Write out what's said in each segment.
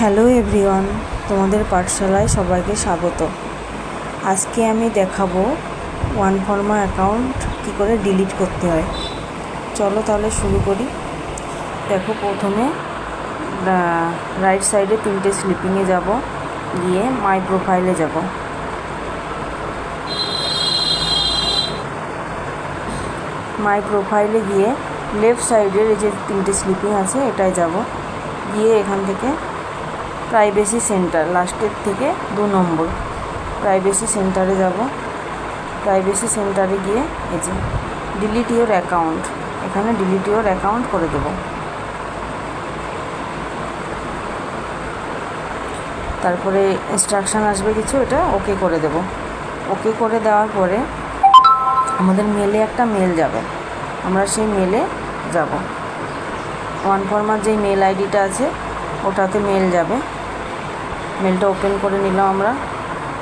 Hello everyone, তোমাদের পাঠশালায় সবাইকে স্বাগত। আজকে আমি দেখাবো ওয়ানফর্মা অ্যাকাউন্ট কী করে ডিলিট করতে হয়। চলো তাহলে শুরু করি। দেখো, প্রথমে রাইট সাইডে 3টে স্লিপিংয়ে যাব, গিয়ে মাই প্রোফাইলে যাব। মাই প্রোফাইলে গিয়ে লেফট সাইডের এই যে 3টে স্লিপিং আছে এটাই যাব, গিয়ে এখান থেকে প্রাইভেসি সেন্টার লাস্টের থেকে 2 নম্বর প্রাইভেসি সেন্টারে যাব। প্রাইভেসি সেন্টারে গিয়ে এই যে ডিলিট ইওর অ্যাকাউন্ট, এখানে ডিলিট ইওর অ্যাকাউন্ট করে দেব। তারপরে ইনস্ট্রাকশান আসবে কিছু, এটা ওকে করে দেব। ওকে করে দেওয়ার পরে আমাদের মেলে একটা মেল যাবে, আমরা সেই মেলে যাব। ওয়ানফর্মার যেই মেল আইডিটা আছে ওটাতে মেল যাবে। মেলটা ওপেন করে নিলাম আমরা।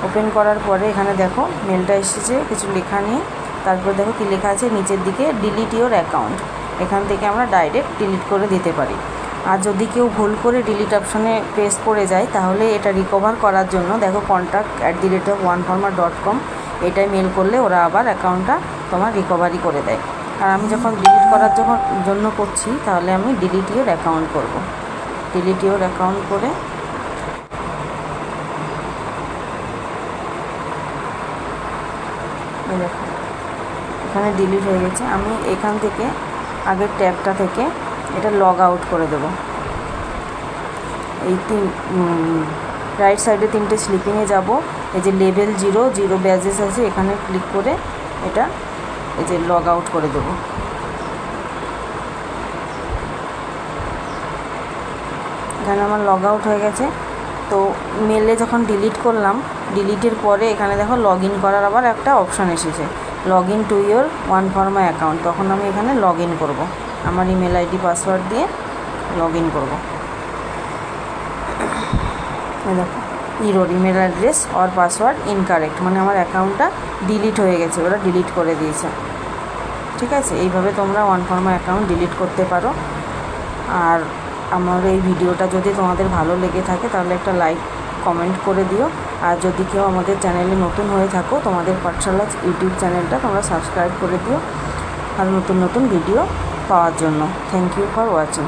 ওপেন করার পরে এখানে দেখো মেলটা এসেছে, কিছু লেখা নিয়ে। তারপর দেখো কী লেখা আছে নিচের দিকে, ডিলিট ইওর অ্যাকাউন্ট। এখান থেকে আমরা ডাইরেক্ট ডিলিট করে দিতে পারি। আর যদি কেউ ভুল করে ডিলিট অপশানে প্রেস করে যায় তাহলে এটা রিকভার করার জন্য দেখো contact@oneformer.com এটাই মেল করলে ওরা আবার অ্যাকাউন্টটা তোমার রিকভারি করে দেয়। আর আমি যখন ডিলিট করার জন্য করছি তাহলে আমি ডিলিট ইওর অ্যাকাউন্ট করব। ডিলিট ইওর অ্যাকাউন্ট করে দেখো এখানে ডিলিট হয়ে গেছে। আমি এখান থেকে আগের ট্যাবটা থেকে এটা লগ আউট করে দেব। এই রাইট সাইডে 3টে স্লিপিংয়ে যাব, এই যে লেভেল 0 ব্যাজেস আছে এখানে ক্লিক করে এটা এই যে লগ আউট করে দেব। এখানে আমার লগ আউট হয়ে গেছে। তো মেলে যখন ডিলিট করলাম, ডিলিটের পরে এখানে দেখো লগ ইন করার আবার একটা অপশান এসেছে, log in to your OneForma account. তখন আমি এখানে লগ ইন করবো, আমার ইমেল আইডি পাসওয়ার্ড দিয়ে লগ ইন করবো। দেখো your email address or password incorrect, মানে আমার অ্যাকাউন্টটা ডিলিট হয়ে গেছে, ওরা ডিলিট করে দিয়েছে। ঠিক আছে, এইভাবে তোমরা ওয়ানফর্মা অ্যাকাউন্ট ডিলিট করতে পারো। আর আমার এই ভিডিওটা যদি তোমাদের ভালো লেগে থাকে তাহলে একটা লাইক কমেন্ট করে দিও। আর যদি কেউ আমাদের চ্যানেলে নতুন হয়ে থাকো, তোমাদের পাঠশালা ইউটিউব চ্যানেলটা তোমরা সাবস্ক্রাইব করে দিও আর নতুন নতুন ভিডিও পাওয়ার জন্য। Thank you for watching.